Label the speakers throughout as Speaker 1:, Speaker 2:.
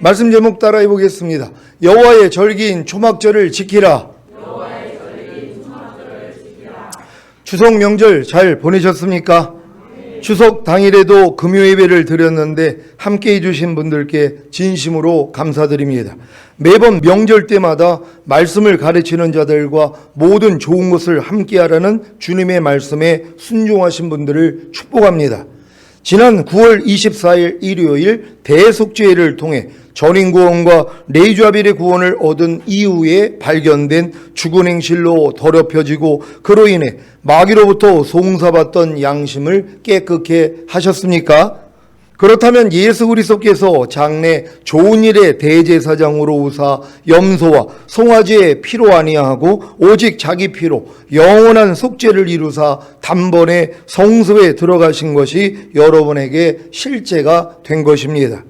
Speaker 1: 말씀 제목 따라해 보겠습니다. 여호와의 절기인 초막절을 지키라. 추석 명절 잘 보내셨습니까? 추석 당일에도 금요 예배를 드렸는데 함께 해주신 분들께 진심으로 감사드립니다. 매번 명절 때마다 말씀을 가르치는 자들과 모든 좋은 것을 함께하라는 주님의 말씀에 순종하신 분들을 축복합니다. 지난 9월 24일 일요일 대속죄를 통해 전인구원과 레이좌빌의 구원을 얻은 이후에 발견된 죽은 행실로 더럽혀지고 그로 인해 마귀로부터 송사받던 양심을 깨끗게 하셨습니까? 그렇다면 예수 그리스도께서 장래 좋은 일의 대제사장으로 오사 염소와 송아지의 피로 아니하고 오직 자기 피로 영원한 속죄를 이루사 단번에 성소에 들어가신 것이 여러분에게 실제가 된 것입니다.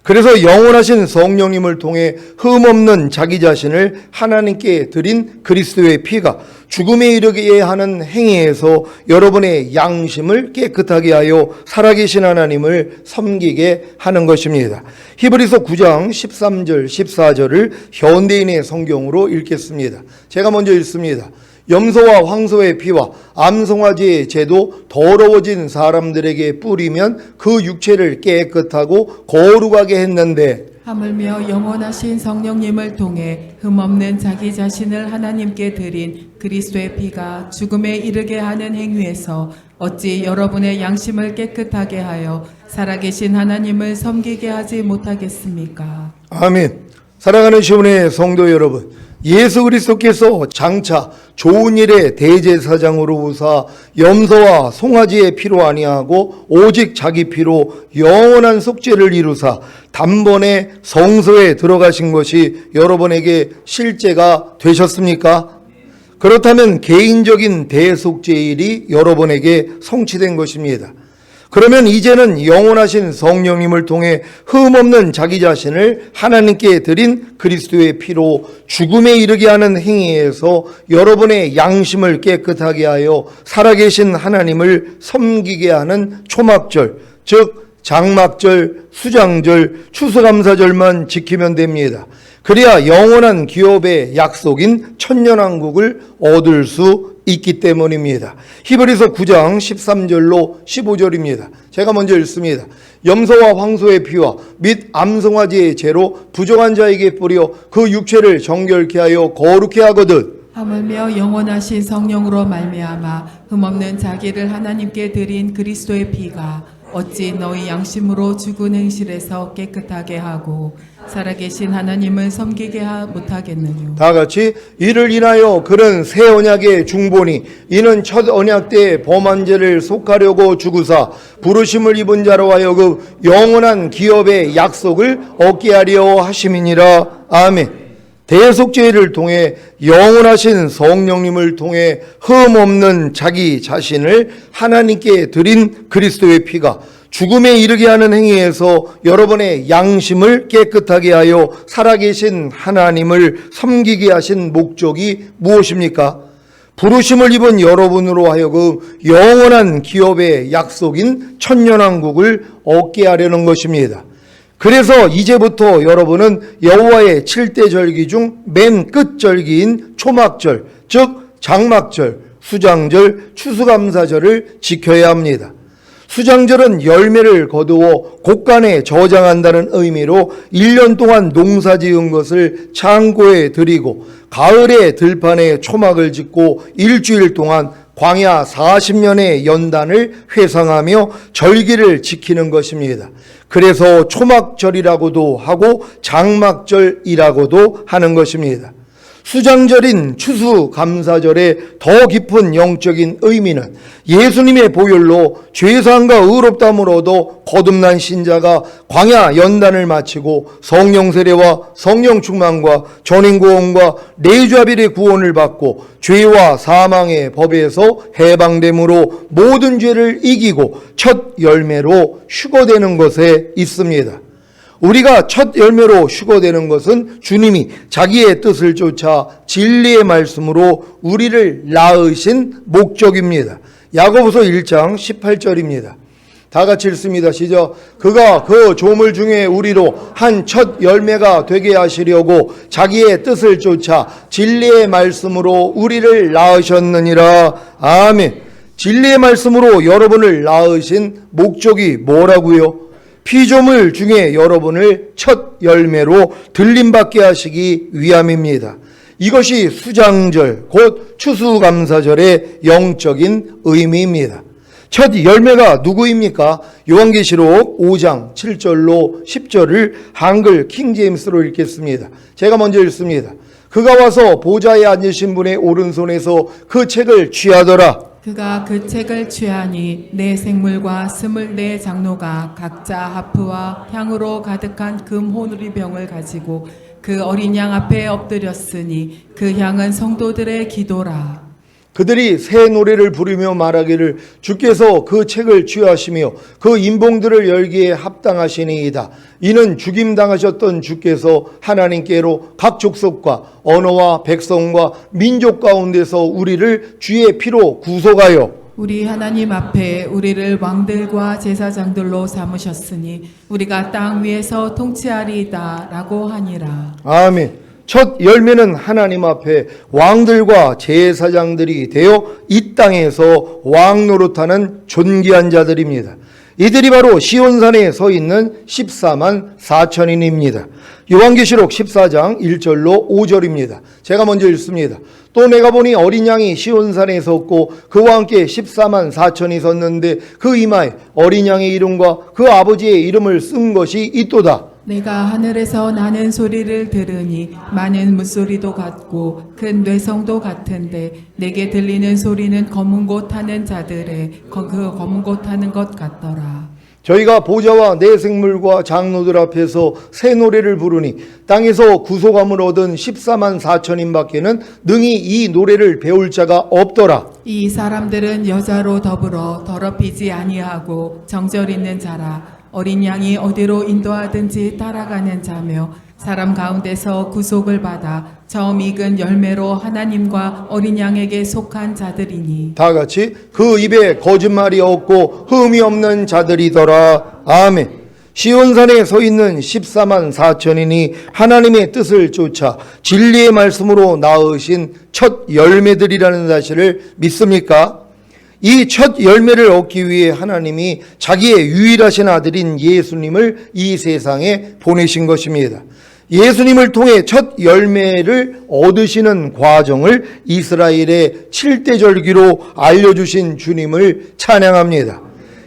Speaker 1: 그래서 영원하신 성령님을 통해 흠없는 자기 자신을 하나님께 드린 그리스도의 피가 죽음에 이르게 하는 행위에서 여러분의 양심을 깨끗하게 하여 살아계신 하나님을 섬기게 하는 것입니다. 히브리서 9장 13절 14절을 현대인의 성경으로 읽겠습니다. 제가 먼저 읽습니다. 염소와 황소의 피와 암송아지의 제도 더러워진 사람들에게 뿌리면 그 육체를 깨끗하고 거룩하게 했는데
Speaker 2: 하물며 영원하신 성령님을 통해 흠없는 자기 자신을 하나님께 드린 그리스도의 피가 죽음에 이르게 하는 행위에서 어찌 여러분의 양심을 깨끗하게 하여 살아계신 하나님을 섬기게 하지 못하겠습니까?
Speaker 1: 아멘. 사랑하는 시온의 성도 여러분, 예수 그리스도께서 장차 좋은 일의 대제사장으로 오사 염소와 송아지의 피로 아니하고 오직 자기 피로 영원한 속죄를 이루사 단번에 성소에 들어가신 것이 여러분에게 실제가 되셨습니까? 그렇다면 개인적인 대속죄일이 여러분에게 성취된 것입니다. 그러면 이제는 영원하신 성령님을 통해 흠없는 자기 자신을 하나님께 드린 그리스도의 피로 죽음에 이르게 하는 행위에서 여러분의 양심을 깨끗하게 하여 살아계신 하나님을 섬기게 하는 초막절, 즉 장막절, 수장절, 추수감사절만 지키면 됩니다. 그래야 영원한 기업의 약속인 천년왕국을 얻을 수 있기 때문입니다. 히브리서 9장 13절로 15절입니다. 제가 먼저 읽습니다. 염소와 황소의 피와 및 암송아지의 죄로 부정한 자에게 뿌려 그 육체를 정결케 하여 거룩케 하거든
Speaker 2: 하물며 영원하신 성령으로 말미암아 흠없는 자기를 하나님께 드린 그리스도의 피가 어찌 너희 양심으로 죽은 행실에서 깨끗하게 하고 살아계신 하나님을 섬기게 못하겠느냐.
Speaker 1: 다 같이 이를 인하여 그는 새 언약의 중보니 이는 첫 언약 때 범한 죄를 속하려고 죽으사 부르심을 입은 자로 하여금 영원한 기업의 약속을 얻게 하려 하심이니라. 아멘. 대속죄를 통해 영원하신 성령님을 통해 흠없는 자기 자신을 하나님께 드린 그리스도의 피가 죽음에 이르게 하는 행위에서 여러분의 양심을 깨끗하게 하여 살아계신 하나님을 섬기게 하신 목적이 무엇입니까? 부르심을 입은 여러분으로 하여금 영원한 기업의 약속인 천년왕국을 얻게 하려는 것입니다. 그래서 이제부터 여러분은 여호와의 7대 절기 중 맨 끝 절기인 초막절, 즉 장막절, 수장절, 추수감사절을 지켜야 합니다. 수장절은 열매를 거두어 곳간에 저장한다는 의미로 1년 동안 농사 지은 것을 창고에 들이고 가을에 들판에 초막을 짓고 일주일 동안 광야 40년의 연단을 회상하며 절기를 지키는 것입니다. 그래서 초막절이라고도 하고 장막절이라고도 하는 것입니다. 수장절인 추수감사절의 더 깊은 영적인 의미는 예수님의 보혈로 죄사함과 의롭다함을 얻어 거듭난 신자가 광야 연단을 마치고 성령 세례와 성령 충만과 전인구원과 레이좌빌의 구원을 받고 죄와 사망의 법에서 해방됨으로 모든 죄를 이기고 첫 열매로 휴거되는 것에 있습니다. 우리가 첫 열매로 휴거되는 것은 주님이 자기의 뜻을 쫓아 진리의 말씀으로 우리를 낳으신 목적입니다. 야고보서 1장 18절입니다. 다 같이 읽습니다. 시작. 그가 그 조물 중에 우리로 한 첫 열매가 되게 하시려고 자기의 뜻을 쫓아 진리의 말씀으로 우리를 낳으셨느니라. 아멘. 진리의 말씀으로 여러분을 낳으신 목적이 뭐라고요? 피조물 중에 여러분을 첫 열매로 들림받게 하시기 위함입니다. 이것이 수장절, 곧 추수감사절의 영적인 의미입니다. 첫 열매가 누구입니까? 요한계시록 5장 7절로 10절을 한글 킹제임스로 읽겠습니다. 제가 먼저 읽습니다. 그가 와서 보좌에 앉으신 분의 오른손에서 그 책을 취하더라.
Speaker 2: 그가 그 책을 취하니 네 생물과 24 장로가 각자 하프와 향으로 가득한 금 호누리병을 가지고 그 어린 양 앞에 엎드렸으니 그 향은 성도들의 기도라.
Speaker 1: 그들이 새 노래를 부르며 말하기를 주께서 그 책을 취하시며 그 인봉들을 열기에 합당하시니이다. 이는 죽임당하셨던 주께서 하나님께로 각 족속과 언어와 백성과 민족 가운데서 우리를 주의 피로 구속하여
Speaker 2: 우리 하나님 앞에 우리를 왕들과 제사장들로 삼으셨으니 우리가 땅 위에서 통치하리이다 라고 하니라.
Speaker 1: 아멘. 첫 열매는 하나님 앞에 왕들과 제사장들이 되어 이 땅에서 왕 노릇하는 존귀한 자들입니다. 이들이 바로 시온산에 서 있는 14만 4천인입니다. 요한계시록 14장 1절로 5절입니다. 제가 먼저 읽습니다. 또 내가 보니 어린 양이 시온산에 섰고 그와 함께 14만 4천이 섰는데 그 이마에 어린 양의 이름과 그 아버지의 이름을 쓴 것이 있도다.
Speaker 2: 내가 하늘에서 나는 소리를 들으니 많은 물소리도 같고 큰 뇌성도 같은데 내게 들리는 소리는 검은 곳 타는 자들의 그 검은 곳 타는 것 같더라.
Speaker 1: 저희가 보좌와 내 생물과 장로들 앞에서 새 노래를 부르니 땅에서 구속함을 얻은 14만 4천인 밖에는 능히 이 노래를 배울 자가 없더라.
Speaker 2: 이 사람들은 여자로 더불어 더럽히지 아니하고 정절 있는 자라. 어린 양이 어디로 인도하든지 따라가는 자며 사람 가운데서 구속을 받아 처음 익은 열매로 하나님과 어린 양에게 속한 자들이니
Speaker 1: 다 같이 그 입에 거짓말이 없고 흠이 없는 자들이더라. 아멘. 시온산에 서 있는 14만 4천인이 하나님의 뜻을 쫓아 진리의 말씀으로 낳으신 첫 열매들이라는 사실을 믿습니까? 이 첫 열매를 얻기 위해 하나님이 자기의 유일하신 아들인 예수님을 이 세상에 보내신 것입니다. 예수님을 통해 첫 열매를 얻으시는 과정을 이스라엘의 7대 절기로 알려주신 주님을 찬양합니다.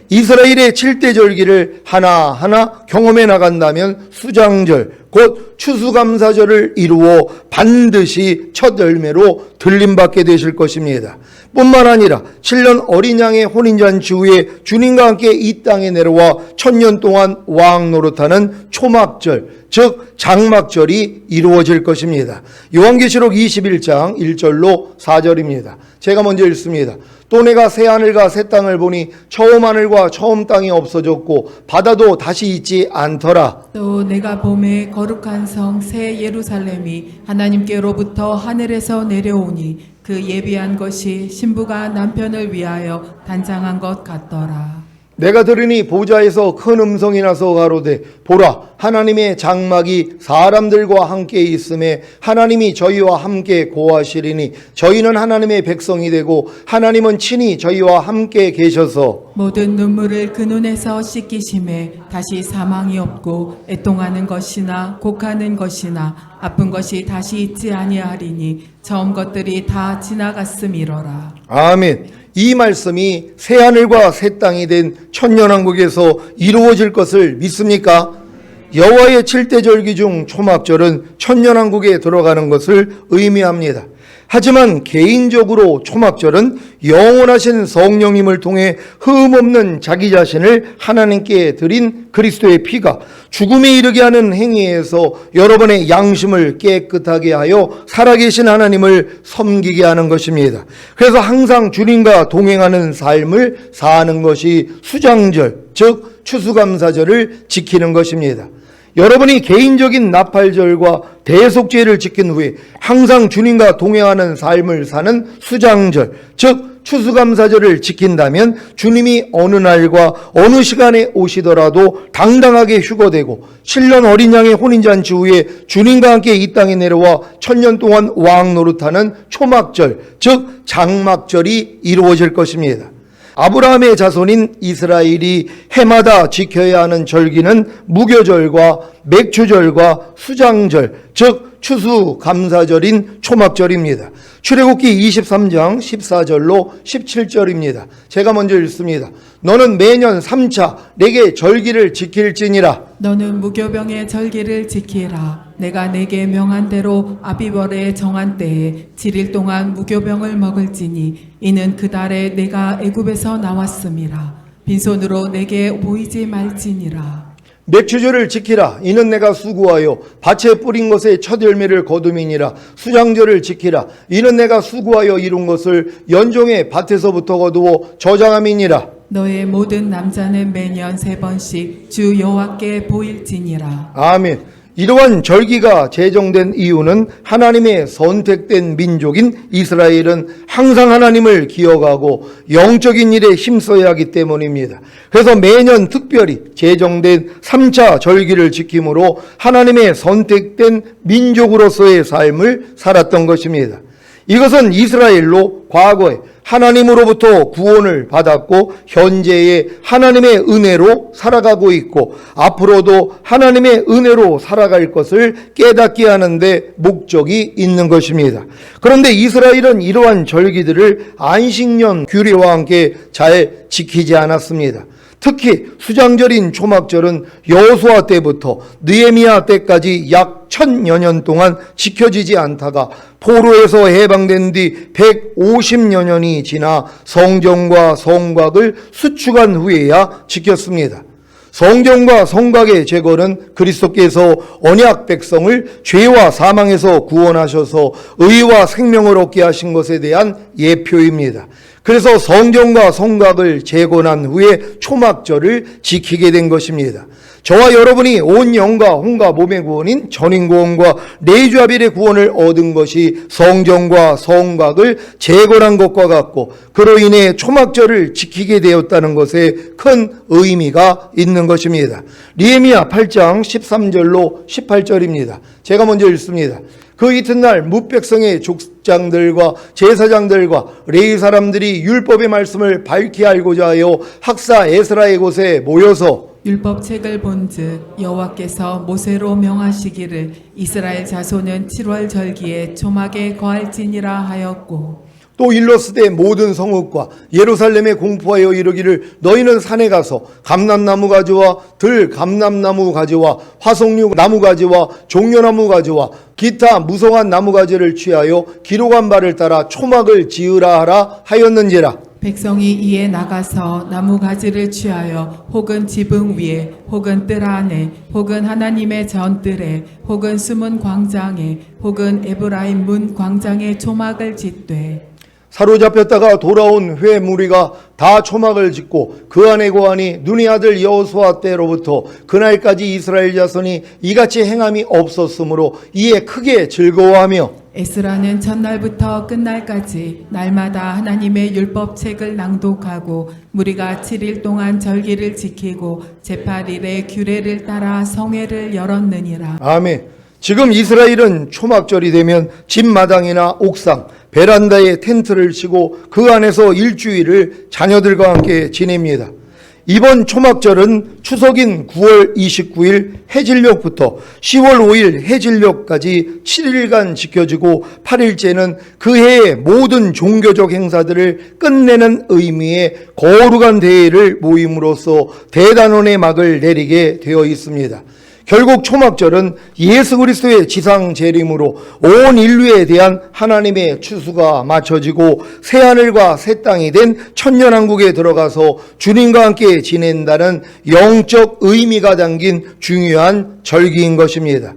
Speaker 1: 이스라엘의 7대 절기를 하나하나 경험해 나간다면 수장절, 곧 추수감사절을 이루어 반드시 첫 열매로 들림받게 되실 것입니다. 뿐만 아니라 7년 어린 양의 혼인잔치 후에 주님과 함께 이 땅에 내려와 1000년 동안 왕 노릇하는 초막절, 즉 장막절이 이루어질 것입니다. 요한계시록 21장 1절로 4절입니다. 제가 먼저 읽습니다. 또 내가 새 하늘과 새 땅을 보니 처음 하늘과 처음 땅이 없어졌고 바다도 다시 있지 않더라.
Speaker 2: 또 내가 봄에 거룩한 성 새 예루살렘이 하나님께로부터 하늘에서 내려오니 그 예비한 것이 신부가 남편을 위하여 단장한 것 같더라.
Speaker 1: 내가 들으니 보좌에서 큰 음성이 나서 가로되 보라 하나님의 장막이 사람들과 함께 있음에 하나님이 저희와 함께 고하시리니 저희는 하나님의 백성이 되고 하나님은 친히 저희와 함께 계셔서
Speaker 2: 모든 눈물을 그 눈에서 씻기심에 다시 사망이 없고 애통하는 것이나 곡하는 것이나 아픈 것이 다시 있지 아니하리니 처음 것들이 다 지나갔음이로라.
Speaker 1: 아멘. 이 말씀이 새하늘과 새 땅이 된 천년왕국에서 이루어질 것을 믿습니까? 여호와의 7대 절기 중 초막절은 천년왕국에 들어가는 것을 의미합니다. 하지만 개인적으로 초막절은 영원하신 성령님을 통해 흠없는 자기 자신을 하나님께 드린 그리스도의 피가 죽음에 이르게 하는 행위에서 여러분의 양심을 깨끗하게 하여 살아계신 하나님을 섬기게 하는 것입니다. 그래서 항상 주님과 동행하는 삶을 사는 것이 수장절, 즉 추수감사절을 지키는 것입니다. 여러분이 개인적인 나팔절과 대속죄를 지킨 후에 항상 주님과 동행하는 삶을 사는 수장절, 즉 추수감사절을 지킨다면 주님이 어느 날과 어느 시간에 오시더라도 당당하게 휴거되고 7년 어린 양의 혼인잔치 후에 주님과 함께 이 땅에 내려와 1000년 동안 왕 노릇하는 초막절, 즉 장막절이 이루어질 것입니다. 아브라함의 자손인 이스라엘이 해마다 지켜야 하는 절기는 무교절과 맥추절과 수장절, 즉 추수감사절인 초막절입니다. 출애굽기 23장 14절로 17절입니다. 제가 먼저 읽습니다. 너는 매년 3차 내게 절기를 지킬지니라.
Speaker 2: 너는 무교병의 절기를 지키라. 내가 내게 명한 대로 아비벌에 정한 때에 7일 동안 무교병을 먹을지니 이는 그 달에 내가 애굽에서 나왔음이라. 빈손으로 내게 보이지 말지니라.
Speaker 1: 맥추절을 지키라. 이는 내가 수고하여 밭에 뿌린 것의 첫 열매를 거둠이니라. 수장절을 지키라. 이는 내가 수고하여 이룬 것을 연종의 밭에서부터 거두어 저장함이니라.
Speaker 2: 너의 모든 남자는 매년 3번씩 주 여호와께 보일지니라.
Speaker 1: 아멘. 이러한 절기가 제정된 이유는 하나님의 선택된 민족인 이스라엘은 항상 하나님을 기억하고 영적인 일에 힘써야 하기 때문입니다. 그래서 매년 특별히 제정된 3차 절기를 지킴으로 하나님의 선택된 민족으로서의 삶을 살았던 것입니다. 이것은 이스라엘로 과거에 하나님으로부터 구원을 받았고 현재의 하나님의 은혜로 살아가고 있고 앞으로도 하나님의 은혜로 살아갈 것을 깨닫게 하는데 목적이 있는 것입니다. 그런데 이스라엘은 이러한 절기들을 안식년 규례와 함께 잘 지키지 않았습니다. 특히 수장절인 초막절은 여호수아 때부터 느헤미야 때까지 약 1000여 년 동안 지켜지지 않다가 포로에서 해방된 뒤 150여 년이 지나 성전과 성곽을 수축한 후에야 지켰습니다. 성전과 성곽의 제거는 그리스도께서 언약 백성을 죄와 사망에서 구원하셔서 의와 생명을 얻게 하신 것에 대한 예표입니다. 그래서 성전과 성곽을 재건한 후에 초막절을 지키게 된 것입니다. 저와 여러분이 온 영과 혼과 몸의 구원인 전인구원과 내주아벨의 구원을 얻은 것이 성전과 성곽을 재건한 것과 같고 그로 인해 초막절을 지키게 되었다는 것에 큰 의미가 있는 것입니다. 느헤미야 8장 13절로 18절입니다. 제가 먼저 읽습니다. 그 이튿날 뭇백성의 족장들과 제사장들과 레위 사람들이 율법의 말씀을 밝히 알고자 하여 학사 에스라의 곳에 모여서
Speaker 2: 율법책을 본즉 여호와께서 모세로 명하시기를 이스라엘 자손은 7월 절기에 초막에 거할지니라 하였고
Speaker 1: 또 일러스되 모든 성읍과 예루살렘에 공포하여 이르기를 너희는 산에 가서 감람나무 가지와 들 감람나무 가지와 화석류 나무 가지와 종려나무 가지와 기타 무성한 나무 가지를 취하여 기록한 바를 따라 초막을 지으라 하라 하였는지라.
Speaker 2: 백성이 이에 나가서 나무 가지를 취하여 혹은 지붕 위에 혹은 뜰 안에 혹은 하나님의 전뜰에 혹은 숨은 광장에 혹은 에브라임 문 광장에 초막을 짓되
Speaker 1: 사로잡혔다가 돌아온 회 무리가 다 초막을 짓고 그 안에 거하니 눈의 아들 여호수아 때로부터 그날까지 이스라엘 자손이 이같이 행함이 없었으므로 이에 크게 즐거워하며
Speaker 2: 에스라는 첫날부터 끝날까지 날마다 하나님의 율법책을 낭독하고 무리가 7일 동안 절기를 지키고 제8일의 규례를 따라 성회를 열었느니라.
Speaker 1: 아멘. 지금 이스라엘은 초막절이 되면 집 마당이나 옥상, 베란다에 텐트를 치고 그 안에서 일주일을 자녀들과 함께 지냅니다. 이번 초막절은 추석인 9월 29일 해질녘부터 10월 5일 해질녘까지 7일간 지켜지고 8일째는 그 해의 모든 종교적 행사들을 끝내는 의미의 거룩한 대회를 모임으로써 대단원의 막을 내리게 되어 있습니다. 결국 초막절은 예수 그리스도의 지상 재림으로 온 인류에 대한 하나님의 추수가 맞춰지고 새하늘과 새 땅이 된 천년왕국에 들어가서 주님과 함께 지낸다는 영적 의미가 담긴 중요한 절기인 것입니다.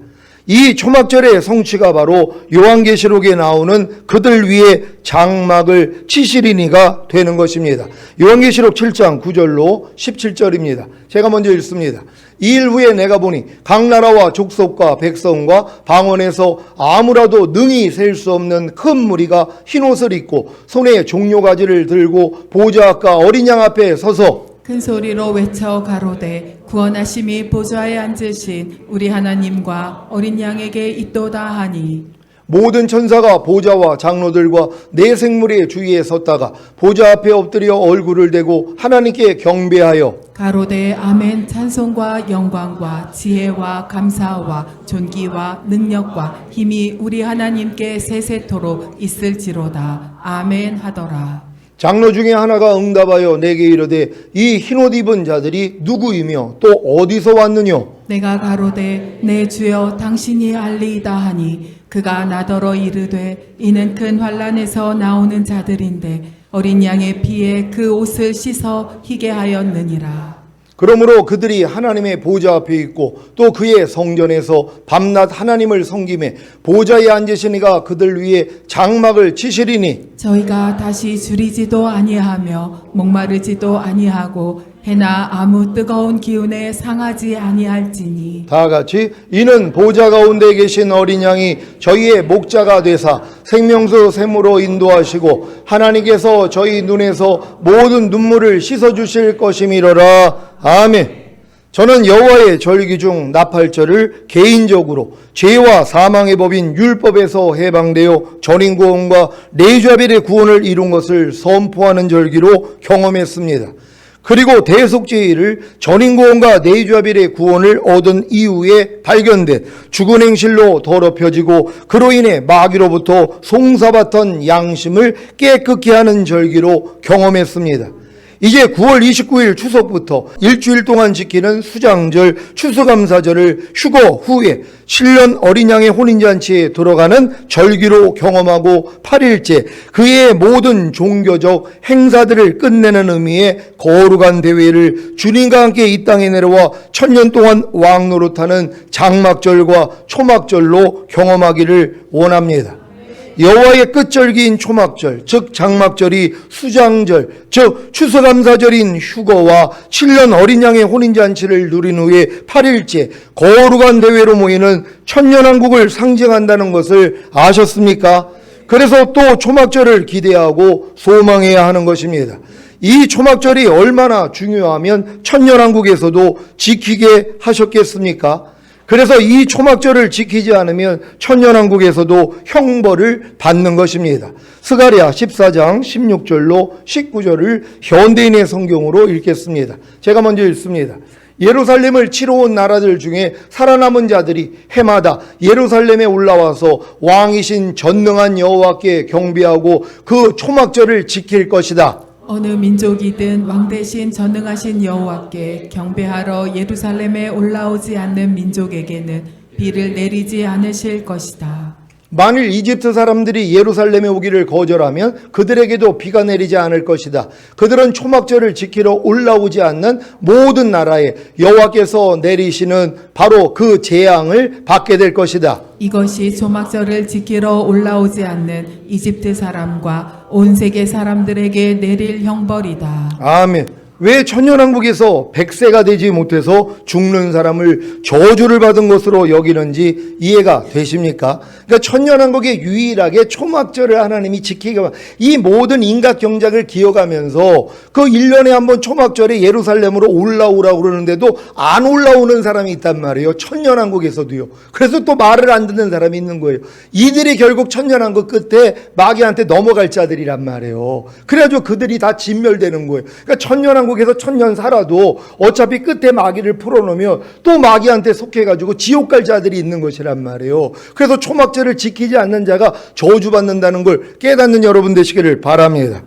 Speaker 1: 이 초막절의 성취가 바로 요한계시록에 나오는 그들 위에 장막을 치시리니가 되는 것입니다. 요한계시록 7장 9절로 17절입니다. 제가 먼저 읽습니다. 2일 후에 내가 보니 각 나라와 족속과 백성과 방언에서 아무라도 능히 셀 수 없는 큰 무리가 흰옷을 입고 손에 종려가지를 들고 보좌 앞과 어린 양 앞에 서서
Speaker 2: 큰 소리로 외쳐 가로되 구원하심이 보좌에 앉으신 우리 하나님과 어린 양에게 있도다 하니
Speaker 1: 모든 천사가 보좌와 장로들과 네 생물의 주위에 섰다가 보좌 앞에 엎드려 얼굴을 대고 하나님께 경배하여
Speaker 2: 가로되 아멘. 찬송과 영광과 지혜와 감사와 존귀와 능력과 힘이 우리 하나님께 세세토록 있을지로다. 아멘 하더라.
Speaker 1: 장로 중에 하나가 응답하여 내게 이르되 이 흰옷 입은 자들이 누구이며 또 어디서 왔느뇨?
Speaker 2: 내가 가로되 내 주여 당신이 알리이다 하니 그가 나더러 이르되 이는 큰 환난에서 나오는 자들인데 어린 양의 피에 그 옷을 씻어 희게 하였느니라.
Speaker 1: 그러므로 그들이 하나님의 보좌 앞에 있고 또 그의 성전에서 밤낮 하나님을 섬기매 보좌에 앉으신 이가 그들 위에 장막을 치시리니
Speaker 2: 저희가 다시 줄이지도 아니하며 목마르지도 아니하고 해나 아무 뜨거운 기운에 상하지 아니할지니
Speaker 1: 다 같이 이는 보좌 가운데 계신 어린 양이 저희의 목자가 되사 생명수 샘으로 인도하시고 하나님께서 저희 눈에서 모든 눈물을 씻어주실 것임이로라. 아멘. 저는 여호와의 절기 중 나팔절을 개인적으로 죄와 사망의 법인 율법에서 해방되어 전인구원과 레위자벨의 구원을 이룬 것을 선포하는 절기로 경험했습니다. 그리고 대속죄일을 전인구원과 레위자벨의 구원을 얻은 이후에 발견된 죽은 행실로 더럽혀지고 그로 인해 마귀로부터 송사받던 양심을 깨끗게 하는 절기로 경험했습니다. 이제 9월 29일 추석부터 일주일 동안 지키는 수장절, 추수감사절을 휴거 후에 7년 어린 양의 혼인잔치에 들어가는 절기로 경험하고 8일째 그의 모든 종교적 행사들을 끝내는 의미의 거룩한 대회를 주님과 함께 이 땅에 내려와 1000년 동안 왕노릇하는 장막절과 초막절로 경험하기를 원합니다. 여호와의 끝절기인 초막절, 즉 장막절이 수장절, 즉 추수감사절인 휴거와 7년 어린 양의 혼인잔치를 누린 후에 8일째 거룩한 대회로 모이는 천년왕국을 상징한다는 것을 아셨습니까? 그래서 또 초막절을 기대하고 소망해야 하는 것입니다. 이 초막절이 얼마나 중요하면 천년왕국에서도 지키게 하셨겠습니까? 그래서 이 초막절을 지키지 않으면 천년왕국에서도 형벌을 받는 것입니다. 스가랴 14장 16절로 19절을 현대인의 성경으로 읽겠습니다. 제가 먼저 읽습니다. 예루살렘을 치러 온 나라들 중에 살아남은 자들이 해마다 예루살렘에 올라와서 왕이신 전능한 여호와께 경배하고 그 초막절을 지킬 것이다.
Speaker 2: 어느 민족이든 왕 대신 전능하신 여호와께 경배하러 예루살렘에 올라오지 않는 민족에게는 비를 내리지 않으실 것이다.
Speaker 1: 만일 이집트 사람들이 예루살렘에 오기를 거절하면 그들에게도 비가 내리지 않을 것이다. 그들은 초막절을 지키러 올라오지 않는 모든 나라에 여호와께서 내리시는 바로 그 재앙을 받게 될 것이다.
Speaker 2: 이것이 초막절을 지키러 올라오지 않는 이집트 사람과 온 세계 사람들에게 내릴 형벌이다.
Speaker 1: 아멘. 왜 천년왕국에서 100세가 되지 못해서 죽는 사람을 저주를 받은 것으로 여기는지 이해가 되십니까? 그러니까 천년왕국에 유일하게 초막절을 하나님이 지키게 이 모든 인각 경작을 기억하면서 그 1년에 한 번 초막절에 예루살렘으로 올라오라고 그러는데도 안 올라오는 사람이 있단 말이에요. 천년왕국에서도요. 그래서 또 말을 안 듣는 사람이 있는 거예요. 이들이 결국 천년왕국 끝에 마귀한테 넘어갈 자들이란 말이에요. 그래가지고 그들이 다 진멸되는 거예요. 그러니까 천년왕국에서 1000년 살아도 어차피 끝에 마귀를 풀어놓으면 또 마귀한테 속해가지고 지옥 갈 자들이 있는 것이란 말이에요. 그래서 초막절을 지키지 않는 자가 저주받는다는 걸 깨닫는 여러분 되시기를 바랍니다.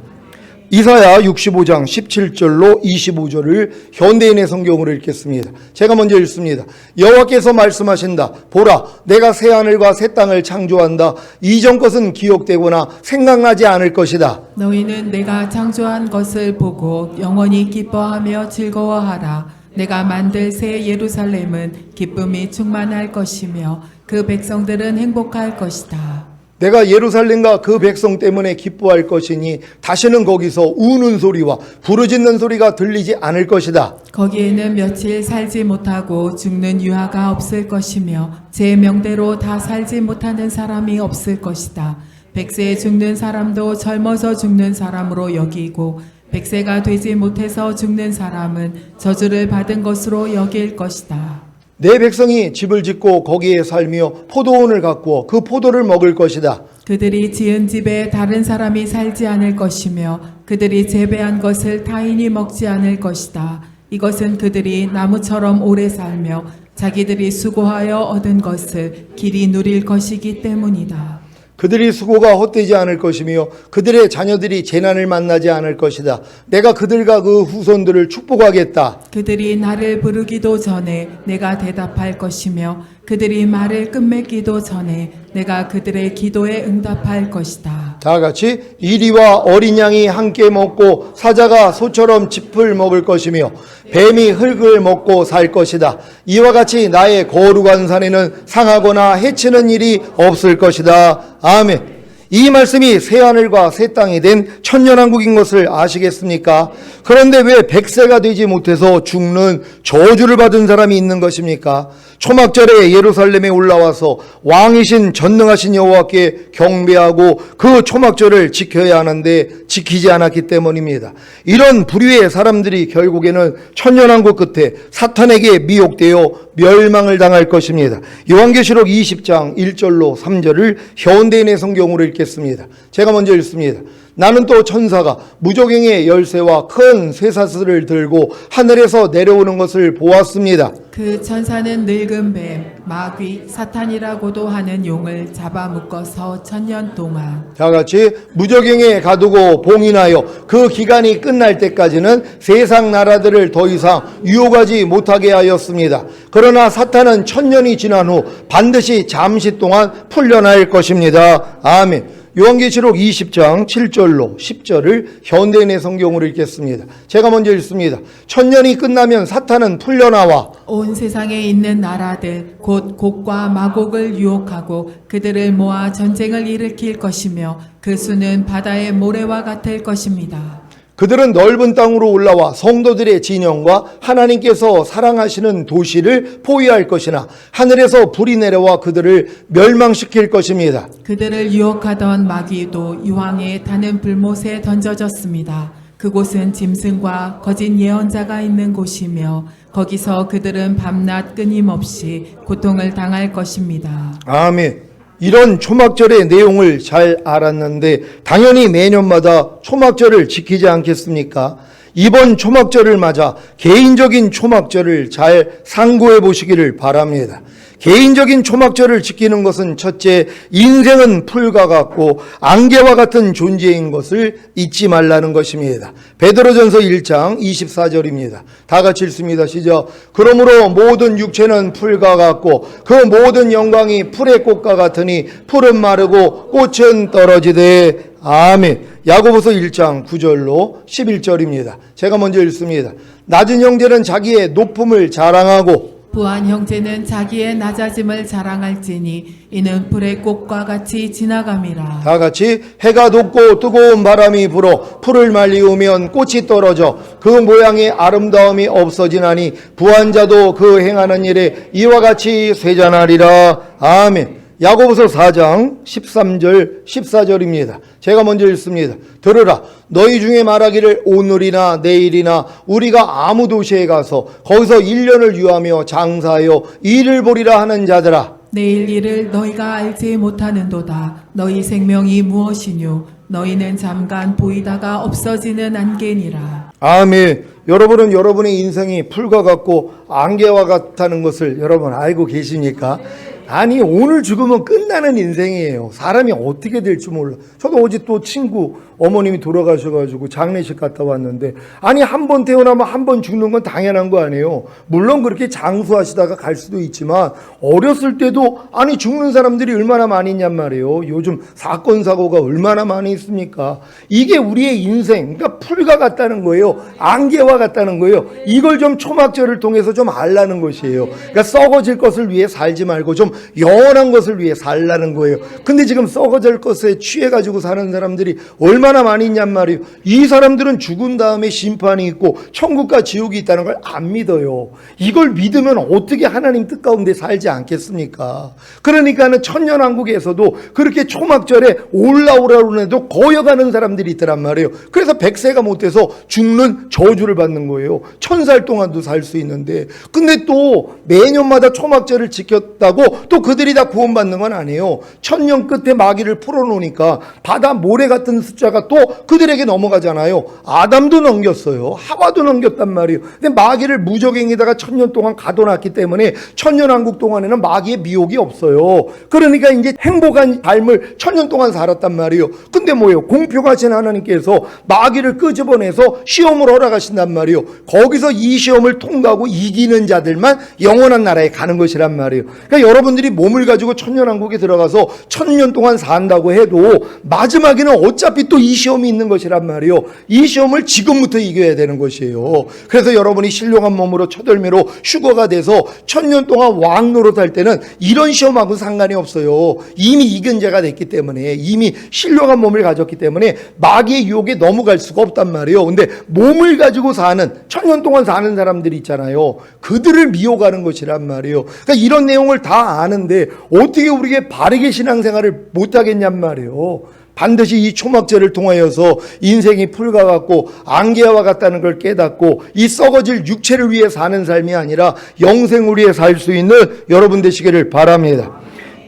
Speaker 1: 이사야 65장 17절로 25절을 현대인의 성경으로 읽겠습니다. 제가 먼저 읽습니다. 여호와께서 말씀하신다. 보라, 내가 새하늘과 새 땅을 창조한다. 이전 것은 기억되거나 생각나지 않을 것이다.
Speaker 2: 너희는 내가 창조한 것을 보고 영원히 기뻐하며 즐거워하라. 내가 만들 새 예루살렘은 기쁨이 충만할 것이며 그 백성들은 행복할 것이다.
Speaker 1: 내가 예루살렘과 그 백성 때문에 기뻐할 것이니 다시는 거기서 우는 소리와 부르짖는 소리가 들리지 않을 것이다.
Speaker 2: 거기에는 며칠 살지 못하고 죽는 유아가 없을 것이며 제 명대로 다 살지 못하는 사람이 없을 것이다. 백세에 죽는 사람도 젊어서 죽는 사람으로 여기고 백세가 되지 못해서 죽는 사람은 저주를 받은 것으로 여길 것이다.
Speaker 1: 내 백성이 집을 짓고 거기에 살며 포도원을 가꾸어 그 포도를 먹을 것이다.
Speaker 2: 그들이 지은 집에 다른 사람이 살지 않을 것이며 그들이 재배한 것을 타인이 먹지 않을 것이다. 이것은 그들이 나무처럼 오래 살며 자기들이 수고하여 얻은 것을 길이 누릴 것이기 때문이다.
Speaker 1: 그들이 수고가 헛되지 않을 것이며 그들의 자녀들이 재난을 만나지 않을 것이다. 내가 그들과 그 후손들을 축복하겠다.
Speaker 2: 그들이 나를 부르기도 전에 내가 대답할 것이며 그들이 말을 끝맺기도 전에 내가 그들의 기도에 응답할 것이다.
Speaker 1: 다 같이 이리와 어린 양이 함께 먹고 사자가 소처럼 짚을 먹을 것이며 뱀이 흙을 먹고 살 것이다. 이와 같이 나의 거룩한 산에는 상하거나 해치는 일이 없을 것이다. 아멘. 이 말씀이 새하늘과 새 땅이 된 천년왕국인 것을 아시겠습니까? 그런데 왜 백세가 되지 못해서 죽는 저주를 받은 사람이 있는 것입니까? 초막절에 예루살렘에 올라와서 왕이신 전능하신 여호와께 경배하고 그 초막절을 지켜야 하는데 지키지 않았기 때문입니다. 이런 부류의 사람들이 결국에는 천년왕국 끝에 사탄에게 미혹되어 멸망을 당할 것입니다. 요한계시록 20장 1절로 3절을 현대인의 성경으로 읽겠습니다. 제가 먼저 읽습니다. 나는 또 천사가 무저갱의 열쇠와 큰 쇠사슬을 들고 하늘에서 내려오는 것을 보았습니다.
Speaker 2: 그 천사는 늙은 뱀, 마귀, 사탄이라고도 하는 용을 잡아묶어서 1000년 동안
Speaker 1: 다 같이 무저갱에 가두고 봉인하여 그 기간이 끝날 때까지는 세상 나라들을 더 이상 유혹하지 못하게 하였습니다. 그러나 사탄은 1000년이 지난 후 반드시 잠시 동안 풀려날 것입니다. 아멘. 요한계시록 20장 7절로 10절을 현대인의 성경으로 읽겠습니다. 제가 먼저 읽습니다. 1000년이 끝나면 사탄은 풀려나와
Speaker 2: 온 세상에 있는 나라들 곧 곡과 마곡을 유혹하고 그들을 모아 전쟁을 일으킬 것이며 그 수는 바다의 모래와 같을 것입니다.
Speaker 1: 그들은 넓은 땅으로 올라와 성도들의 진영과 하나님께서 사랑하시는 도시를 포위할 것이나 하늘에서 불이 내려와 그들을 멸망시킬 것입니다.
Speaker 2: 그들을 유혹하던 마귀도 유황에 타는 불못에 던져졌습니다. 그곳은 짐승과 거짓 예언자가 있는 곳이며 거기서 그들은 밤낮 끊임없이 고통을 당할 것입니다.
Speaker 1: 아멘. 이런 초막절의 내용을 잘 알았는데 당연히 매년마다 초막절을 지키지 않겠습니까? 이번 초막절을 맞아 개인적인 초막절을 잘 상고해 보시기를 바랍니다. 개인적인 초막절을 지키는 것은 첫째, 인생은 풀과 같고 안개와 같은 존재인 것을 잊지 말라는 것입니다. 베드로전서 1장 24절입니다. 다 같이 읽습니다. 시작. 그러므로 모든 육체는 풀과 같고 그 모든 영광이 풀의 꽃과 같으니 풀은 마르고 꽃은 떨어지되 아멘. 야고보서 1장 9절로 11절입니다. 제가 먼저 읽습니다. 낮은 형제는 자기의 높음을 자랑하고
Speaker 2: 부한 형제는 자기의 낮아짐을 자랑할지니 이는 불의 꽃과 같이 지나감이라.
Speaker 1: 다 같이 해가 돋고 뜨거운 바람이 불어 풀을 말리우면 꽃이 떨어져 그 모양의 아름다움이 없어지나니 부한 자도 그 행하는 일에 이와 같이 쇠잔하리라. 아멘. 야고보서 4장 13절 14절입니다. 제가 먼저 읽습니다. 들으라. 너희 중에 말하기를 오늘이나 내일이나 우리가 아무 도시에 가서 거기서 1년을 유하며 장사하여 일을 보리라 하는 자들아.
Speaker 2: 내일 일을 너희가 알지 못하는도다. 너희 생명이 무엇이뇨? 너희는 잠깐 보이다가 없어지는 안개니라.
Speaker 1: 아멘. 여러분은 여러분의 인생이 풀과 같고 안개와 같다는 것을 여러분 알고 계십니까? 아니 오늘 죽으면 끝나는 인생이에요. 사람이 어떻게 될지 몰라. 저도 어제 또 친구 어머님이 돌아가셔가지고 장례식 갔다 왔는데, 아니 한 번 태어나면 한 번 죽는 건 당연한 거 아니에요. 물론 그렇게 장수하시다가 갈 수도 있지만 어렸을 때도 아니 죽는 사람들이 얼마나 많이 있냔 말이에요. 요즘 사건 사고가 얼마나 많이 있습니까? 이게 우리의 인생, 그러니까 풀과 같다는 거예요. 안개와 같다는 거예요. 이걸 좀 초막절을 통해서 좀 알라는 것이에요. 그러니까 썩어질 것을 위해 살지 말고 좀 영원한 것을 위해 살라는 거예요. 근데 지금 썩어질 것에 취해가지고 사는 사람들이 얼마나 많이 있냔 말이에요. 이 사람들은 죽은 다음에 심판이 있고 천국과 지옥이 있다는 걸 안 믿어요. 이걸 믿으면 어떻게 하나님 뜻 가운데 살지 않겠습니까? 그러니까는 천년왕국에서도 그렇게 초막절에 올라오라고 해도 거여가는 사람들이 있더란 말이에요. 그래서 100세가 못 돼서 죽는 저주를 받는 거예요. 1000살 동안도 살 수 있는데, 근데 또 매년마다 초막절을 지켰다고 또 그들이 다 구원받는 건 아니에요. 천년 끝에 마귀를 풀어놓으니까 바다 모래 같은 숫자가 또 그들에게 넘어가잖아요. 아담도 넘겼어요. 하와도 넘겼단 말이에요. 근데 마귀를 무적행에다가 천년 동안 가둬놨기 때문에 천년왕국 동안에는 마귀의 미혹이 없어요. 그러니까 이제 행복한 삶을 천년 동안 살았단 말이에요. 근데 뭐예요? 공평하신 하나님께서 마귀를 끄집어내서 시험을 허락하신단 말이에요. 거기서 이 시험을 통과하고 이기는 자들만 영원한 나라에 가는 것이란 말이에요. 그러니까 여러분들이 몸을 가지고 천년왕국에 들어가서 천년 동안 산다고 해도 마지막에는 어차피 또 이 시험이 있는 것이란 말이에요. 이 시험을 지금부터 이겨야 되는 것이에요. 그래서 여러분이 신령한 몸으로 처덜미로 휴거가 돼서 천년 동안 왕 노릇할 때는 이런 시험하고 상관이 없어요. 이미 이긴 자가 됐기 때문에, 이미 신령한 몸을 가졌기 때문에 마귀의 유혹에 넘어갈 수가 없단 말이에요. 근데 몸을 가지고 사는, 천년 동안 사는 사람들이 있잖아요. 그들을 미혹하는 것이란 말이에요. 그러니까 이런 내용을 다 아는데 어떻게 우리에게 바르게 신앙생활을 못하겠냔 말이에요. 반드시 이 초막절을 통하여서 인생이 풀과 같고 안개와 같다는 걸 깨닫고 이 썩어질 육체를 위해 사는 삶이 아니라 영생을 위해 살 수 있는 여러분 되시기를 바랍니다.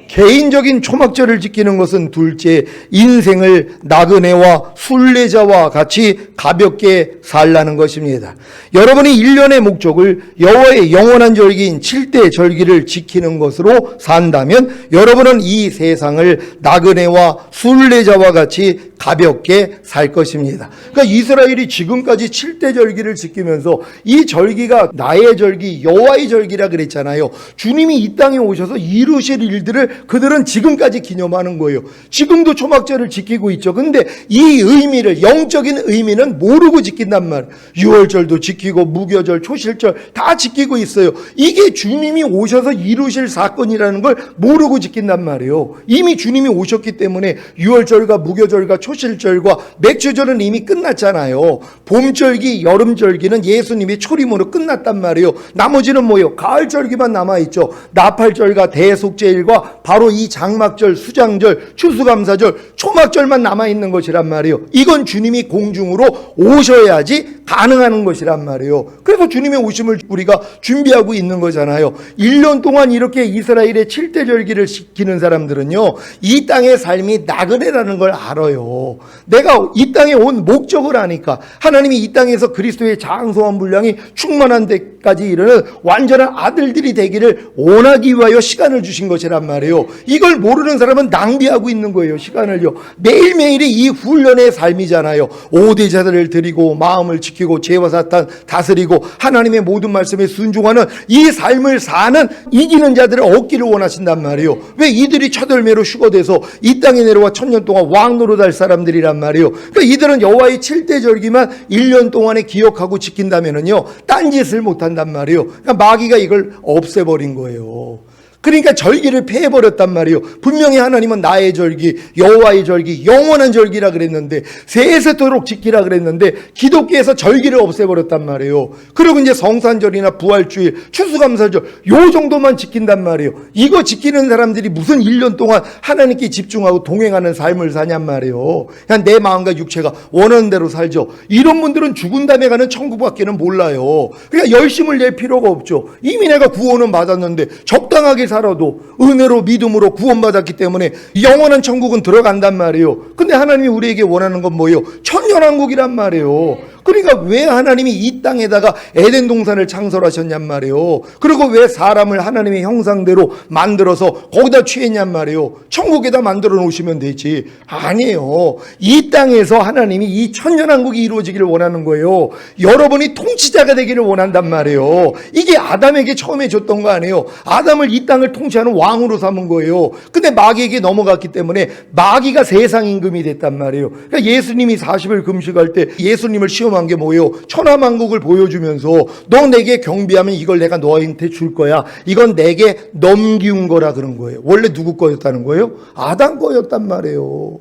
Speaker 1: 개인적인 초막절을 지키는 것은 둘째, 인생을 나그네와 순례자와 같이 가볍게 살라는 것입니다. 여러분이 1년의 목적을 여호와의 영원한 절기인 7대 절기를 지키는 것으로 산다면 여러분은 이 세상을 나그네와 순례자와 같이 가볍게 살 것입니다. 그러니까 이스라엘이 지금까지 7대 절기를 지키면서 이 절기가 나의 절기, 여호와의 절기라 그랬잖아요. 주님이 이 땅에 오셔서 이루실 일들을 그들은 지금까지 기념하는 거예요. 지금도 초막절을 지키고 있죠. 근데 이 의미를, 영적인 의미는 모르고 지킨단 말이에요. 유월절도 지키고 무교절, 초실절 다 지키고 있어요. 이게 주님이 오셔서 이루실 사건이라는 걸 모르고 지킨단 말이에요. 이미 주님이 오셨기 때문에 유월절과 무교절과 초실절과 맥주절은 이미 끝났잖아요. 봄절기, 여름절기는 예수님의 초림으로 끝났단 말이에요. 나머지는 뭐예요? 가을절기만 남아있죠. 나팔절과 대속제일과 바로 이 장막절, 수장절, 추수감사절, 초막절만 남아있는 것이란 말이에요. 이건 주님이 공중으로 오셔야지 가능한 것이란 말이에요. 그래서 주님의 오심을 우리가 준비하고 있는 거잖아요. 1년 동안 이렇게 이스라엘의 7대 절기를 지키는 사람들은요, 이 땅의 삶이 나그네라는 걸 알아요. 내가 이 땅에 온 목적을 아니까, 하나님이 이 땅에서 그리스도의 장성한 분량이 충만한 데까지 이르는 완전한 아들들이 되기를 원하기 위하여 시간을 주신 것이란 말이에요. 이걸 모르는 사람은 낭비하고 있는 거예요. 시간을요. 매일매일이 이 훈련의 삶이잖아요. 5대 제사를 드리고 마음을 지키고 죄와 사탄 다스리고 하나님의 모든 말씀에 순종하는 이 삶을 사는 이기는 자들을 얻기를 원하신단 말이에요. 왜? 이들이 처덜매로 휴거돼서 이 땅에 내려와 천년 동안 왕 노릇할 사람들이란 말이에요. 그러니까 이들은 여호와의 7대 절기만 1년 동안에 기억하고 지킨다면은요, 딴짓을 못한단 말이에요. 그러니까 마귀가 이걸 없애버린 거예요. 그러니까 절기를 폐해버렸단 말이에요. 분명히 하나님은 나의 절기, 여호와의 절기, 영원한 절기라 그랬는데, 세세토록 지키라 그랬는데 기독교에서 절기를 없애버렸단 말이에요. 그리고 이제 성산절이나 부활주일, 추수감사절 요 정도만 지킨단 말이에요. 이거 지키는 사람들이 무슨 1년 동안 하나님께 집중하고 동행하는 삶을 사냔 말이에요. 그냥 내 마음과 육체가 원하는 대로 살죠. 이런 분들은 죽은 다음에 가는 천국밖에는 몰라요. 그러니까 열심을 낼 필요가 없죠. 이미 내가 구원은 받았는데 적당하게 살아도 은혜로 믿음으로 구원받았기 때문에 영원한 천국은 들어간단 말이에요. 근데 하나님이 우리에게 원하는 건 뭐예요? 천년왕국이란 말이에요. 그러니까 왜 하나님이 이 땅에다가 에덴 동산을 창설하셨냔 말이에요. 그리고 왜 사람을 하나님의 형상대로 만들어서 거기다 취했냔 말이에요. 천국에다 만들어 놓으시면 되지. 아니에요. 이 땅에서 하나님이 이 천년왕국이 이루어지기를 원하는 거예요. 여러분이 통치자가 되기를 원한단 말이에요. 이게 아담에게 처음에 줬던 거 아니에요. 아담을 이 땅을 통치하는 왕으로 삼은 거예요. 근데 마귀에게 넘어갔기 때문에 마귀가 세상 임금이 됐단 말이에요. 그러니까 예수님이 40일 금식할 때 예수님을 시험한 게 뭐예요? 천하만국을 보여주면서 너 내게 경비하면 이걸 내가 너한테 줄 거야. 이건 내게 넘기운 거라 그런 거예요. 원래 누구 거였다는 거예요? 아담 거였단 말이에요.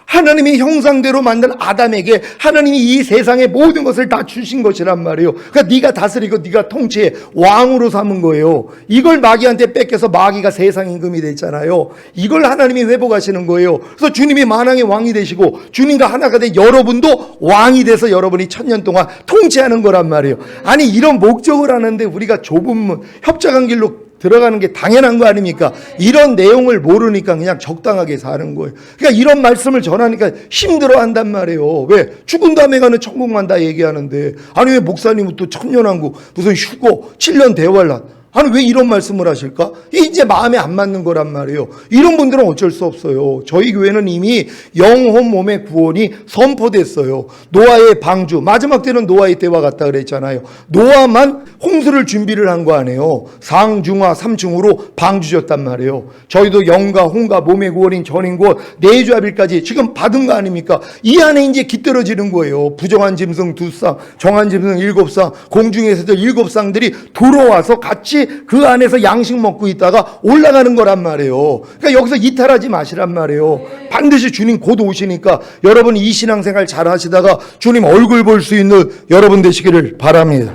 Speaker 1: 하나님의 형상대로 만든 아담에게 하나님이 이 세상의 모든 것을 다 주신 것이란 말이에요. 그러니까 네가 다스리고 네가 통치해 왕으로 삼은 거예요. 이걸 마귀한테 뺏겨서 마귀가 세상 임금이 됐잖아요. 이걸 하나님이 회복하시는 거예요. 그래서 주님이 만왕의 왕이 되시고 주님과 하나가 된 여러분도 왕이 돼서 여러분이 1000년 동안 통치하는 거란 말이에요. 아니 이런 목적을 하는데 우리가 좁은 문, 협착한 길로 들어가는 게 당연한 거 아닙니까? 이런 내용을 모르니까 그냥 적당하게 사는 거예요. 그러니까 이런 말씀을 전하니까 힘들어 한단 말이에요. 왜? 죽은 다음에 가는 천국만 다 얘기하는데 아니 왜 목사님은 또 천년왕국 무슨 휴고 7년 대환란 아니 왜 이런 말씀을 하실까? 이게 이제 마음에 안 맞는 거란 말이에요. 이런 분들은 어쩔 수 없어요. 저희 교회는 이미 영혼 몸의 구원이 선포됐어요. 노아의 방주, 마지막 때는 노아의 때와 같다 그랬잖아요. 노아만 홍수를 준비를 한 거 아니에요. 상중하 삼중으로 방주셨단 말이에요. 저희도 영과 혼과 몸의 구원인 전인구원 내주합일까지 지금 받은 거 아닙니까? 이 안에 이제 깃들어지는 거예요. 부정한 짐승 2쌍, 정한 짐승 7쌍, 공중에서도 7쌍들이 들어와서 같이 그 안에서 양식 먹고 있다가 올라가는 거란 말이에요. 그러니까 여기서 이탈하지 마시란 말이에요. 반드시 주님 곧 오시니까 여러분 이 신앙생활 잘 하시다가 주님 얼굴 볼 수 있는 여러분 되시기를 바랍니다.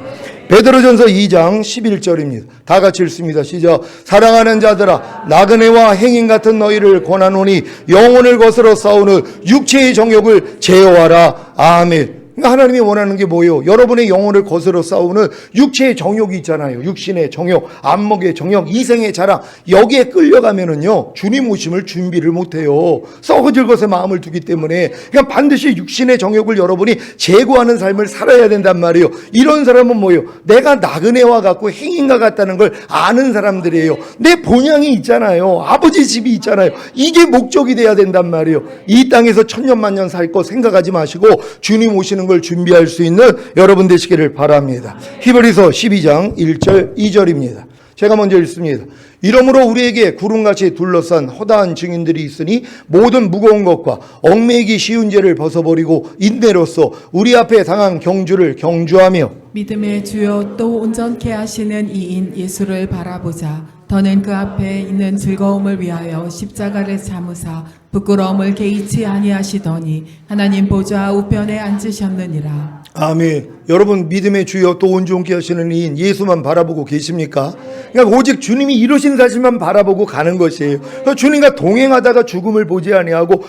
Speaker 1: 베드로전서 2장 11절입니다. 다 같이 읽습니다. 시작. 사랑하는 자들아 나그네와 행인 같은 너희를 권하노니 영혼을 거스러 싸우는 육체의 정욕을 제어하라. 아멘. 그러니까 하나님이 원하는 게 뭐예요? 여러분의 영혼을 거스러 싸우는 육체의 정욕이 있잖아요. 육신의 정욕, 안목의 정욕, 이생의 자랑. 여기에 끌려가면은요, 주님 오심을 준비를 못해요. 썩어질 것에 마음을 두기 때문에. 그러니까 반드시 육신의 정욕을 여러분이 제거하는 삶을 살아야 된단 말이에요. 이런 사람은 뭐예요? 내가 나그네와 같고 행인과 같다는 걸 아는 사람들이에요. 내 본향이 있잖아요. 아버지 집이 있잖아요. 이게 목적이 돼야 된단 말이에요. 이 땅에서 천년만년 살 거 생각하지 마시고 주님 오시는 걸 준비할 수 있는 여러분 되시기를 바랍니다. 히브리서 12장 1절 2절입니다. 제가 먼저 읽습니다. 이러므로 우리에게 구름같이 둘러싼 허다한 증인들이 있으니 모든 무거운 것과 얽매이기 쉬운 죄를 벗어버리고 인내로써 우리 앞에 당한 경주를 경주하며
Speaker 2: 믿음의 주요 또 온전케 하시는 이인 예수를 바라보자. 더는 그 앞에 있는 즐거움을 위하여 십자가를 참으사 부끄러움을 개의치 아니하시더니 하나님 보좌 우편에 앉으셨느니라.
Speaker 1: 아멘. 여러분 믿음의 주여 또 온전케 하시는 이인 예수만 바라보고 계십니까? 그러니까 오직 주님이 이루신 사실만 바라보고 가는 것이에요. 주님과 동행하다가 죽음을 보지 아니하고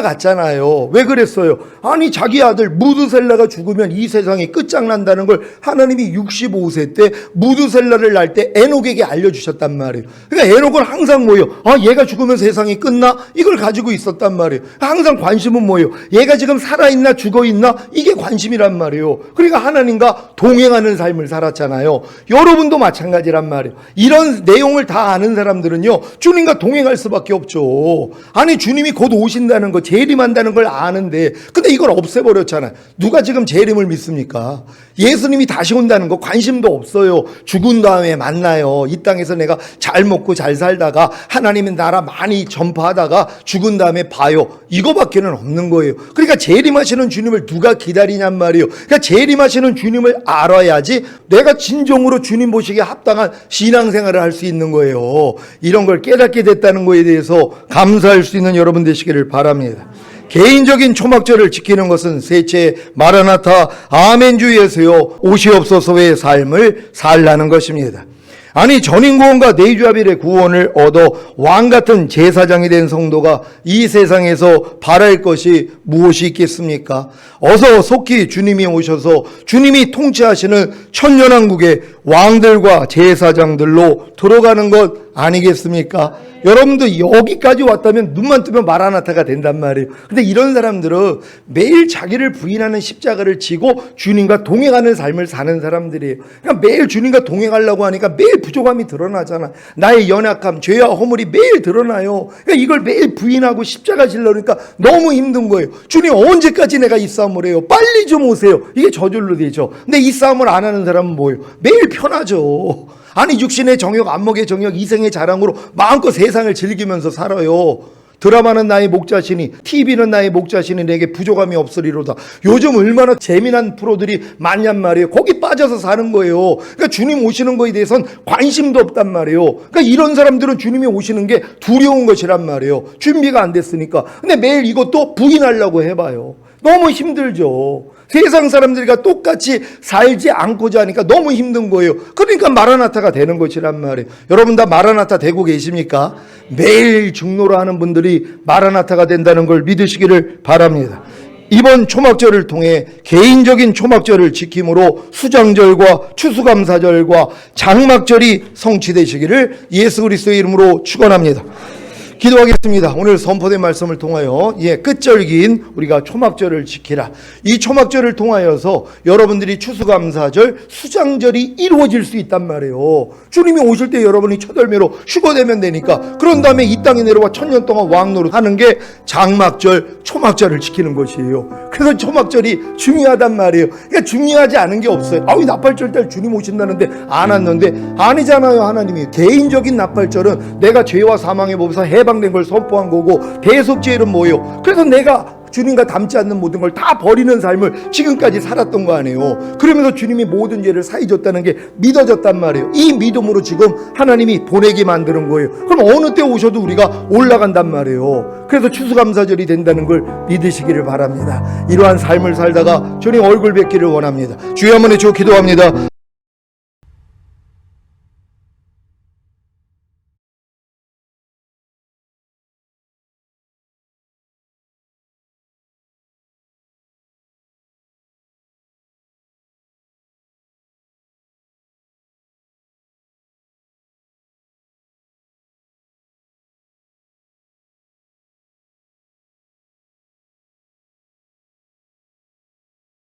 Speaker 1: 올라갔잖아요. 왜 그랬어요? 아니 자기 아들 무드셀라가 죽으면 이 세상이 끝장난다는 걸 하나님이 65세 때 무드셀라를 낳을 때 에녹에게 알려주셨단 말이에요. 그러니까 에녹은 항상 뭐예요? 아 얘가 죽으면 세상이 끝나? 이걸 가지고 있었단 말이에요. 항상 관심은 뭐예요? 얘가 지금 살아있나 죽어있나? 이게 관심이란 말이에요. 그러니까 하나님과 동행하는 삶을 살았잖아요. 여러분도 마찬가지란 말이에요. 이런 내용을 다 아는 사람들은요, 주님과 동행할 수밖에 없죠. 아니, 주님이 곧 오신다는 거, 재림한다는 걸 아는데, 근데 이걸 없애버렸잖아요. 누가 지금 재림을 믿습니까? 예수님이 다시 온다는 거 관심도 없어요. 죽은 다음에 만나요. 이 땅에서 내가 잘 먹고 잘 살다가 하나님의 나라 많이 전파하다가 죽은 다음에 봐요. 이거밖에는 없는 거예요. 그러니까 재림하시는 주님을 누가 기다리냔 말이에요. 그러니까 재림하시는 주님을 알아야지 내가 진정으로 주님 보시기에 합당한 신앙생활을 할 수 있는 거예요. 이런 걸 깨닫게 됐다는 거에 대해서 감사할 수 있는 여러분 되시기를 바랍니다. 개인적인 초막절을 지키는 것은 셋째 마라나타 아멘주 예수여 오시옵소서의 삶을 살라는 것입니다. 아니 전인구원과 내주합일의 구원을 얻어 왕같은 제사장이 된 성도가 이 세상에서 바랄 것이 무엇이 있겠습니까? 어서 속히 주님이 오셔서 주님이 통치하시는 천년왕국의 왕들과 제사장들로 들어가는 것 아니겠습니까? 여러분도 여기까지 왔다면 눈만 뜨면 마라나타가 된단 말이에요. 근데 이런 사람들은 매일 자기를 부인하는 십자가를 지고 주님과 동행하는 삶을 사는 사람들이에요. 그러니까 매일 주님과 동행하려고 하니까 매일 부족함이 드러나잖아. 나의 연약함, 죄와 허물이 매일 드러나요. 그러니까 이걸 매일 부인하고 십자가 질러니까 너무 힘든 거예요. 주님, 언제까지 내가 이 싸움을 해요? 빨리 좀 오세요. 이게 저절로 되죠. 근데 이 싸움을 안 하는 사람은 뭐예요? 매일 편하죠. 아니, 육신의 정욕, 안목의 정욕, 이생의 자랑으로 마음껏 세상을 즐기면서 살아요. 드라마는 나의 목자시니, TV는 나의 목자시니 내게 부족함이 없으리로다. 요즘 얼마나 재미난 프로들이 많냔 말이에요. 거기 빠져서 사는 거예요. 그러니까 주님 오시는 거에 대해서는 관심도 없단 말이에요. 그러니까 이런 사람들은 주님이 오시는 게 두려운 것이란 말이에요. 준비가 안 됐으니까. 근데 매일 이것도 부인하려고 해봐요. 너무 힘들죠. 세상 사람들과 똑같이 살지 않고자 하니까 너무 힘든 거예요. 그러니까 마라나타가 되는 것이란 말이에요. 여러분 다 마라나타 되고 계십니까? 매일 중노라 하는 분들이 마라나타가 된다는 걸 믿으시기를 바랍니다. 이번 초막절을 통해 개인적인 초막절을 지킴으로 수장절과 추수감사절과 장막절이 성취되시기를 예수 그리스도의 이름으로 축원합니다. 기도하겠습니다. 오늘 선포된 말씀을 통하여 끝절기인 우리가 초막절을 지키라. 이 초막절을 통하여서 여러분들이 추수감사절, 수장절이 이루어질 수 있단 말이에요. 주님이 오실 때 여러분이 첫 열매로 휴거되면 되니까. 그런 다음에 이 땅에 내려와 천년 동안 왕노릇 하는 게 장막절, 초막절을 지키는 것이에요. 그래서 초막절이 중요하단 말이에요. 그러니까 중요하지 않은 게 없어요. 이 나팔절 때 주님 오신다는데 안 왔는데, 아니잖아요. 하나님이 개인적인 나팔절은 내가 죄와 사망의 법에서 해방된 걸 선포한 거고, 대속죄는 뭐예요? 그래서 내가 주님과 닮지 않는 모든 걸 다 버리는 삶을 지금까지 살았던 거 아니에요. 그러면서 주님이 모든 죄를 사해 줬다는 게 믿어졌단 말이에요. 이 믿음으로 지금 하나님이 보내게 만드는 거예요. 그럼 어느 때 오셔도 우리가 올라간단 말이에요. 그래서 추수감사절이 된다는 걸 믿으시기를 바랍니다. 이러한 삶을 살다가 주님 얼굴 뵙기를 원합니다. 주여 한번 외쳐 기도합니다.